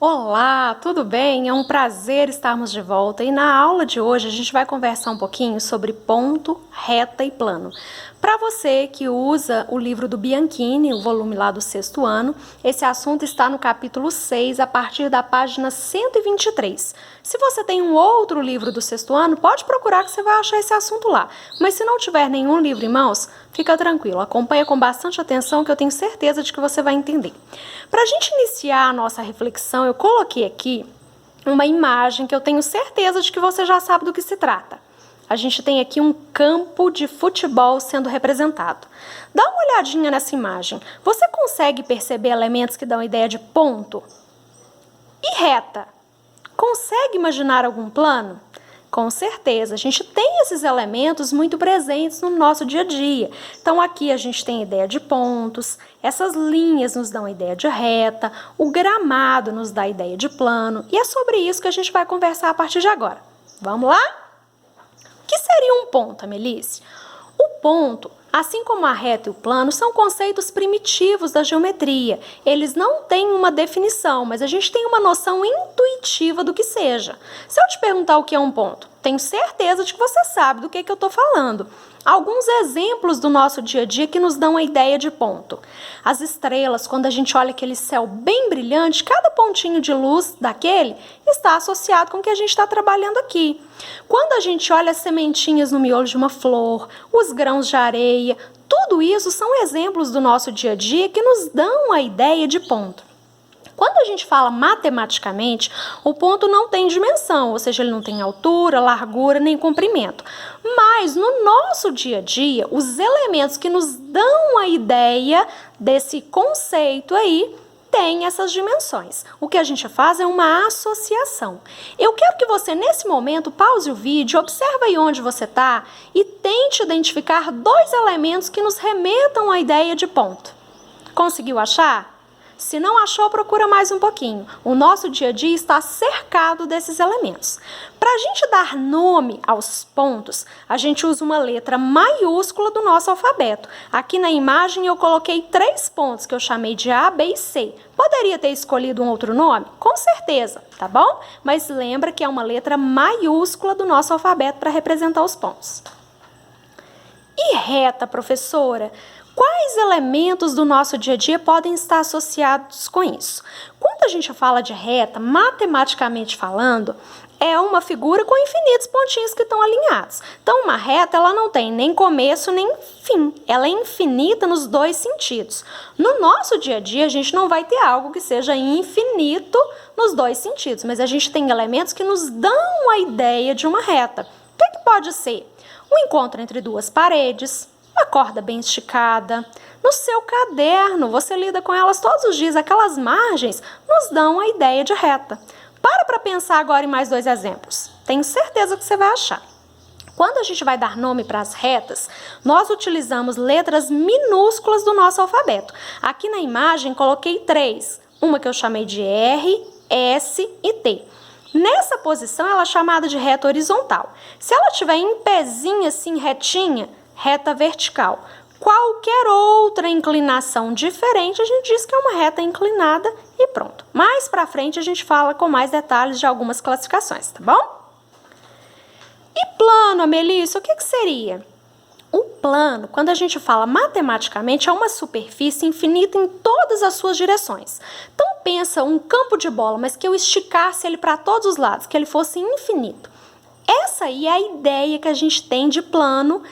Olá, tudo bem? É um prazer estarmos de volta e na aula de hoje a gente vai conversar um pouquinho sobre ponto, reta e plano. Para você que usa o livro do Bianchini, o volume lá do sexto ano, esse assunto está no capítulo 6, a partir da página 123. Se você tem um outro livro do sexto ano, pode procurar que você vai achar esse assunto lá. Mas se não tiver nenhum livro em mãos, fica tranquilo, acompanha com bastante atenção que eu tenho certeza de que você vai entender. Para a gente iniciar a nossa reflexão, eu coloquei aqui uma imagem que eu tenho certeza de que você já sabe do que se trata. A gente tem aqui um campo de futebol sendo representado. Dá uma olhadinha nessa imagem. Você consegue perceber elementos que dão a ideia de ponto? E reta? Consegue imaginar algum plano? Com certeza, a gente tem esses elementos muito presentes no nosso dia a dia. Então aqui a gente tem ideia de pontos, essas linhas nos dão a ideia de reta, o gramado nos dá a ideia de plano, e é sobre isso que a gente vai conversar a partir de agora. Vamos lá? O que seria um ponto, Melícia? O ponto, assim como a reta e o plano, são conceitos primitivos da geometria. Eles não têm uma definição, mas a gente tem uma noção intuitiva do que seja. Se eu te perguntar o que é um ponto, tenho certeza de que você sabe do que eu estou falando. Alguns exemplos do nosso dia a dia que nos dão a ideia de ponto. As estrelas, quando a gente olha aquele céu bem brilhante, cada pontinho de luz daquele está associado com o que a gente está trabalhando aqui. Quando a gente olha as sementinhas no miolo de uma flor, os grãos de areia, tudo isso são exemplos do nosso dia a dia que nos dão a ideia de ponto. Quando a gente fala matematicamente, o ponto não tem dimensão, ou seja, ele não tem altura, largura nem comprimento. Mas no nosso dia a dia, os elementos que nos dão a ideia desse conceito aí têm essas dimensões. O que a gente faz é uma associação. Eu quero que você, nesse momento, pause o vídeo, observe aí onde você está e tente identificar dois elementos que nos remetam à ideia de ponto. Conseguiu achar? Se não achou, procura mais um pouquinho. O nosso dia a dia está cercado desses elementos. Para a gente dar nome aos pontos, a gente usa uma letra maiúscula do nosso alfabeto. Aqui na imagem eu coloquei 3 pontos que eu chamei de A, B e C. Poderia ter escolhido um outro nome? Com certeza, tá bom? Mas lembra que é uma letra maiúscula do nosso alfabeto para representar os pontos. E reta, professora? Quais elementos do nosso dia a dia podem estar associados com isso? Quando a gente fala de reta, matematicamente falando, é uma figura com infinitos pontinhos que estão alinhados. Então, uma reta ela não tem nem começo nem fim. Ela é infinita nos dois sentidos. No nosso dia a dia, a gente não vai ter algo que seja infinito nos dois sentidos, mas a gente tem elementos que nos dão a ideia de uma reta. O que pode ser? Um encontro entre duas paredes, uma corda bem esticada. No seu caderno, você lida com elas todos os dias. Aquelas margens nos dão a ideia de reta. Para pensar agora em mais 2 exemplos. Tenho certeza que você vai achar. Quando a gente vai dar nome para as retas, nós utilizamos letras minúsculas do nosso alfabeto. Aqui na imagem coloquei 3. Uma que eu chamei de R, S e T. Nessa posição ela é chamada de reta horizontal. Se ela estiver em pezinho assim, retinha, reta vertical. Qualquer outra inclinação diferente, a gente diz que é uma reta inclinada e pronto. Mais pra frente a gente fala com mais detalhes de algumas classificações, tá bom? E plano, Melissa, o que seria? O plano, quando a gente fala matematicamente, é uma superfície infinita em todas as suas direções. Então pensa um campo de bola, mas que eu esticasse ele para todos os lados, que ele fosse infinito. Essa aí é a ideia que a gente tem de plano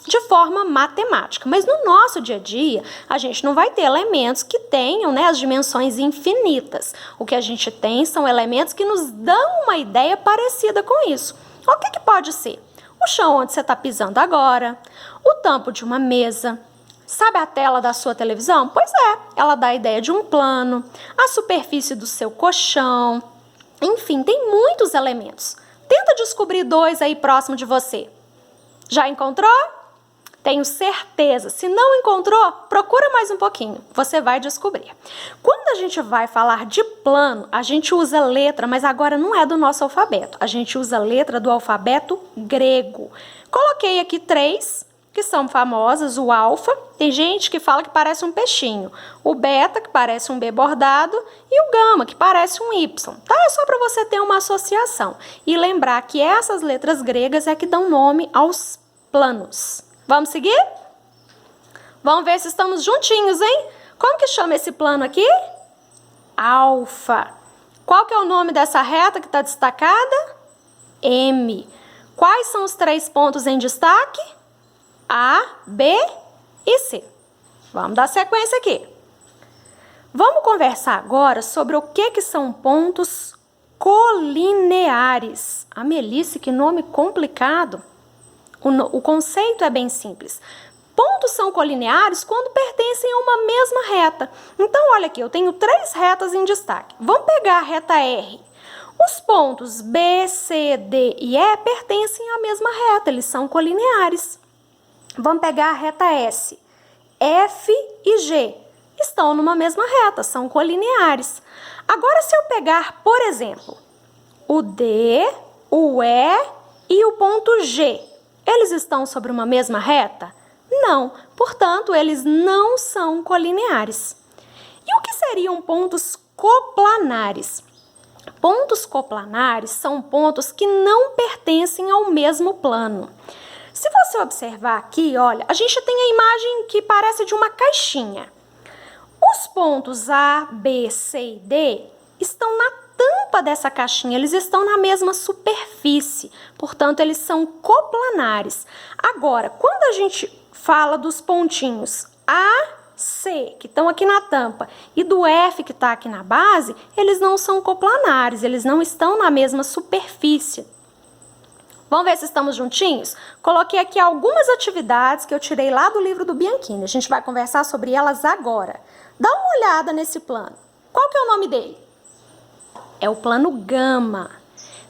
de forma matemática, mas no nosso dia a dia, a gente não vai ter elementos que tenham, as dimensões infinitas. O que a gente tem são elementos que nos dão uma ideia parecida com isso. O que pode ser? O chão onde você está pisando agora, o tampo de uma mesa. Sabe a tela da sua televisão? Pois é, ela dá a ideia de um plano, a superfície do seu colchão. Enfim, tem muitos elementos. Tenta descobrir 2 aí próximo de você. Já encontrou? Tenho certeza. Se não encontrou, procura mais um pouquinho. Você vai descobrir. Quando a gente vai falar de plano, a gente usa letra, mas agora não é do nosso alfabeto. A gente usa letra do alfabeto grego. Coloquei aqui 3 que são famosas, o alfa, tem gente que fala que parece um peixinho, o beta, que parece um B bordado, e o gama, que parece um Y, tá? É só para você ter uma associação e lembrar que essas letras gregas é que dão nome aos planos. Vamos seguir? Vamos ver se estamos juntinhos, hein? Como que chama esse plano aqui? Alfa. Qual que é o nome dessa reta que está destacada? M. Quais são os 3 pontos em destaque? A, B e C. Vamos dar sequência aqui. Vamos conversar agora sobre o que são pontos colineares. A Melissa, que nome complicado. O conceito é bem simples. Pontos são colineares quando pertencem a uma mesma reta. Então, olha aqui, eu tenho 3 retas em destaque. Vamos pegar a reta R. Os pontos B, C, D e E pertencem à mesma reta, eles são colineares. Vamos pegar a reta S. F e G estão numa mesma reta, são colineares. Agora, se eu pegar, por exemplo, o D, o E e o ponto G, eles estão sobre uma mesma reta? Não, portanto, eles não são colineares. E o que seriam pontos coplanares? Pontos coplanares são pontos que não pertencem ao mesmo plano. Se você observar aqui, olha, a gente tem a imagem que parece de uma caixinha. Os pontos A, B, C e D estão na tampa dessa caixinha, eles estão na mesma superfície, portanto, eles são coplanares. Agora, quando a gente fala dos pontinhos A, C, que estão aqui na tampa, e do F, que está aqui na base, eles não são coplanares, eles não estão na mesma superfície. Vamos ver se estamos juntinhos? Coloquei aqui algumas atividades que eu tirei lá do livro do Bianchini. A gente vai conversar sobre elas agora. Dá uma olhada nesse plano. Qual que é o nome dele? É o plano gama.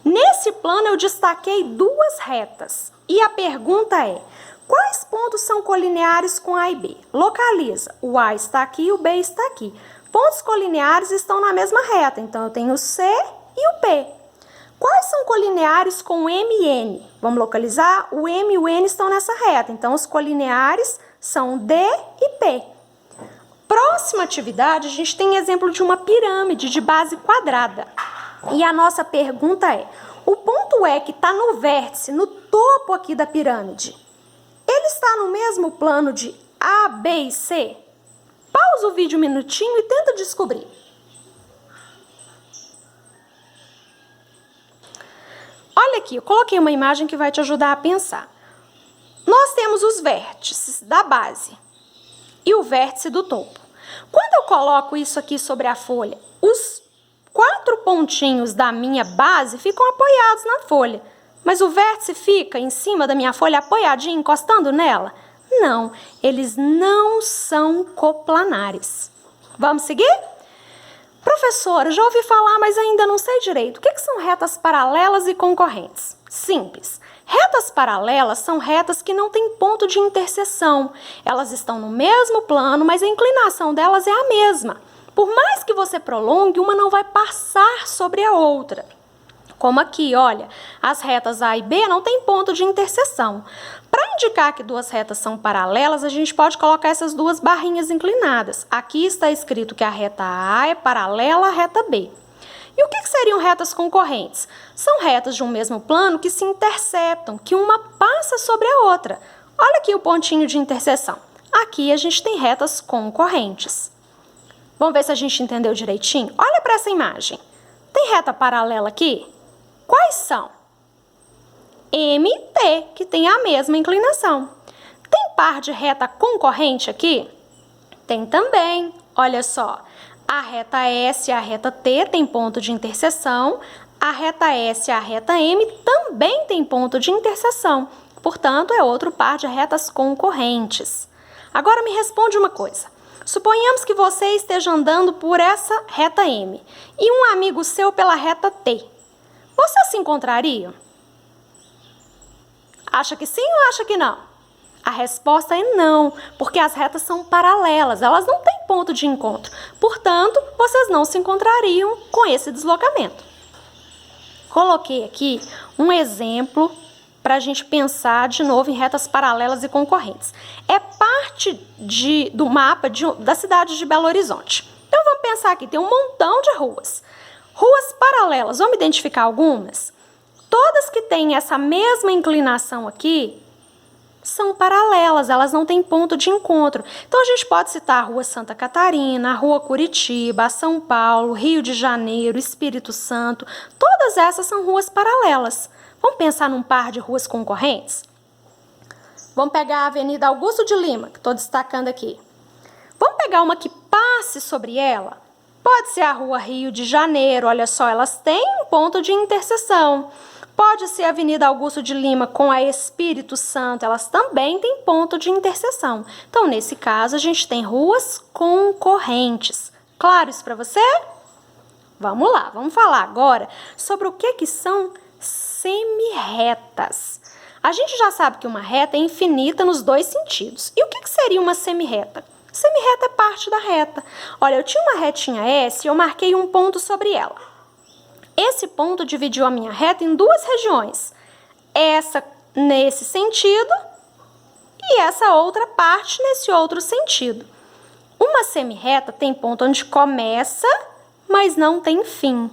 Nesse plano eu destaquei 2 retas. E a pergunta é: quais pontos são colineares com A e B? Localiza. O A está aqui e o B está aqui. Pontos colineares estão na mesma reta. Então, eu tenho o C e o P. Quais são colineares com M e N? Vamos localizar? O M e o N estão nessa reta. Então, os colineares são D e P. Próxima atividade, a gente tem exemplo de uma pirâmide de base quadrada. E a nossa pergunta é: o ponto E que está no vértice, no topo aqui da pirâmide, ele está no mesmo plano de A, B e C? Pausa o vídeo um minutinho e tenta descobrir. Olha aqui, eu coloquei uma imagem que vai te ajudar a pensar. Nós temos os vértices da base e o vértice do topo. Quando eu coloco isso aqui sobre a folha, os 4 pontinhos da minha base ficam apoiados na folha. Mas o vértice fica em cima da minha folha apoiadinho, encostando nela? Não, eles não são coplanares. Vamos seguir? Professora, já ouvi falar, mas ainda não sei direito. O que são retas paralelas e concorrentes? Simples. Retas paralelas são retas que não têm ponto de interseção. Elas estão no mesmo plano, mas a inclinação delas é a mesma. Por mais que você prolongue, uma não vai passar sobre a outra. Como aqui, olha, as retas A e B não têm ponto de interseção. Para indicar que 2 retas são paralelas, a gente pode colocar essas 2 barrinhas inclinadas. Aqui está escrito que a reta A é paralela à reta B. E o que seriam retas concorrentes? São retas de um mesmo plano que se interceptam, que uma passa sobre a outra. Olha aqui o pontinho de interseção. Aqui a gente tem retas concorrentes. Vamos ver se a gente entendeu direitinho? Olha para essa imagem. Tem reta paralela aqui? Quais são? M e T, que tem a mesma inclinação. Tem par de reta concorrente aqui? Tem também. Olha só, a reta S e a reta T tem ponto de interseção, a reta S e a reta M também tem ponto de interseção. Portanto, é outro par de retas concorrentes. Agora me responde uma coisa. Suponhamos que você esteja andando por essa reta M e um amigo seu pela reta T. Vocês se encontrariam? Acha que sim ou acha que não? A resposta é não, porque as retas são paralelas, elas não têm ponto de encontro. Portanto, vocês não se encontrariam com esse deslocamento. Coloquei aqui um exemplo para a gente pensar de novo em retas paralelas e concorrentes. É parte do mapa da cidade de Belo Horizonte. Então vamos pensar aqui, tem um montão de ruas. Ruas paralelas, vamos identificar algumas? Todas que têm essa mesma inclinação aqui são paralelas, elas não têm ponto de encontro. Então a gente pode citar a Rua Santa Catarina, a Rua Curitiba, a São Paulo, Rio de Janeiro, Espírito Santo. Todas essas são ruas paralelas. Vamos pensar num par de ruas concorrentes? Vamos pegar a Avenida Augusto de Lima, que estou destacando aqui. Vamos pegar uma que passe sobre ela? Pode ser a Rua Rio de Janeiro, olha só, elas têm um ponto de interseção. Pode ser a Avenida Augusto de Lima com a Espírito Santo, elas também têm ponto de interseção. Então, nesse caso, a gente tem ruas concorrentes. Claro isso para você? Vamos lá, vamos falar agora sobre o que são semirretas. A gente já sabe que uma reta é infinita nos dois sentidos. E o que seria uma semirreta? Semirreta é parte da reta. Olha, eu tinha uma retinha S e eu marquei um ponto sobre ela. Esse ponto dividiu a minha reta em duas regiões. Essa nesse sentido e essa outra parte nesse outro sentido. Uma semirreta tem ponto onde começa, mas não tem fim.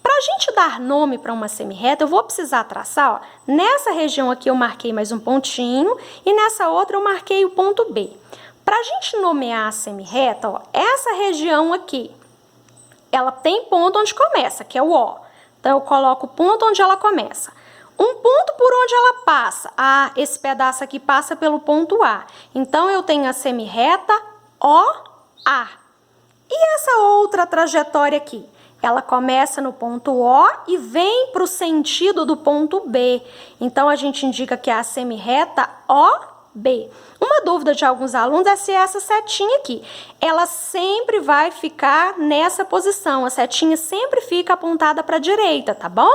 Para a gente dar nome para uma semirreta, eu vou precisar traçar, ó, nessa região aqui eu marquei mais um pontinho e nessa outra eu marquei o ponto B. Para a gente nomear a semirreta, ó, essa região aqui, ela tem ponto onde começa, que é o O. Então, eu coloco o ponto onde ela começa. Um ponto por onde ela passa. Ah, esse pedaço aqui passa pelo ponto A. Então, eu tenho a semirreta OA. E essa outra trajetória aqui? Ela começa no ponto O e vem para o sentido do ponto B. Então, a gente indica que é a semirreta OB. Uma dúvida de alguns alunos é se essa setinha aqui, ela sempre vai ficar nessa posição. A setinha sempre fica apontada para a direita, tá bom?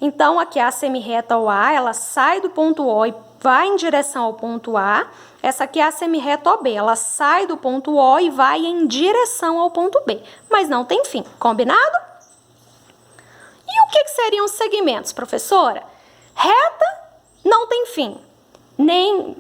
Então, aqui a semirreta OA, ela sai do ponto O e vai em direção ao ponto A. Essa aqui é a semirreta OB, ela sai do ponto O e vai em direção ao ponto B. Mas não tem fim, combinado? E o que seriam os segmentos, professora? Reta não tem fim, nem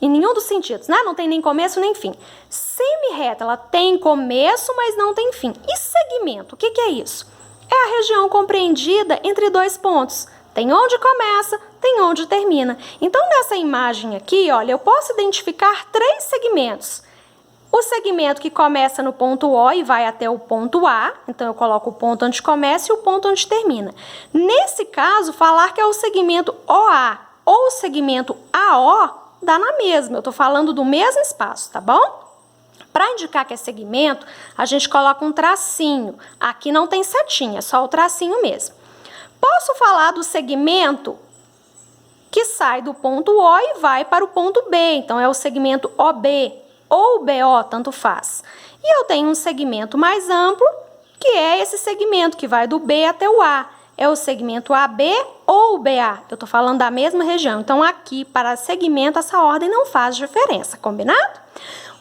em nenhum dos sentidos, né? Não tem nem começo nem fim. Semirreta, ela tem começo, mas não tem fim. E segmento, o que é isso? É a região compreendida entre dois pontos. Tem onde começa, tem onde termina. Então, nessa imagem aqui, olha, eu posso identificar três segmentos. O segmento que começa no ponto O e vai até o ponto A, então eu coloco o ponto onde começa e o ponto onde termina. Nesse caso, falar que é o segmento OA ou o segmento AO, dá na mesma, eu estou falando do mesmo espaço, tá bom? Para indicar que é segmento, a gente coloca um tracinho. Aqui não tem setinha, é só o tracinho mesmo. Posso falar do segmento que sai do ponto O e vai para o ponto B, então é o segmento OB ou BO, tanto faz. E eu tenho um segmento mais amplo, que é esse segmento que vai do B até o A. É o segmento AB ou BA. Eu estou falando da mesma região. Então, aqui, para segmento, essa ordem não faz diferença, combinado?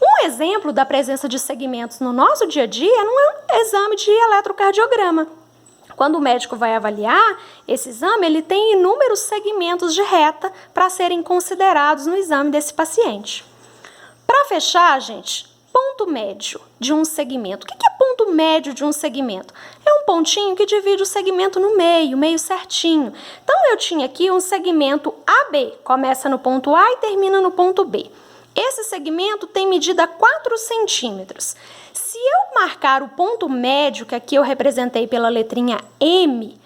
Um exemplo da presença de segmentos no nosso dia a dia é num exame de eletrocardiograma. Quando o médico vai avaliar esse exame, ele tem inúmeros segmentos de reta para serem considerados no exame desse paciente. Para fechar, gente, ponto médio de um segmento. O que é ponto médio de um segmento? É um pontinho que divide o segmento no meio certinho. Então, eu tinha aqui um segmento AB, começa no ponto A e termina no ponto B. Esse segmento tem medida 4 centímetros. Se eu marcar o ponto médio, que aqui eu representei pela letrinha M,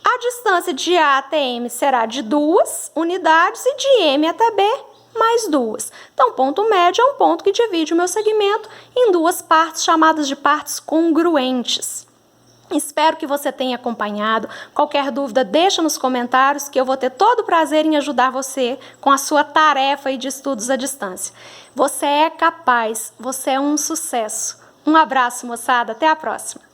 a distância de A até M será de 2 unidades e de M até B, mais 2. Então, ponto médio é um ponto que divide o meu segmento em duas partes, chamadas de partes congruentes. Espero que você tenha acompanhado. Qualquer dúvida, deixa nos comentários que eu vou ter todo o prazer em ajudar você com a sua tarefa de estudos à distância. Você é capaz, você é um sucesso. Um abraço, moçada. Até a próxima.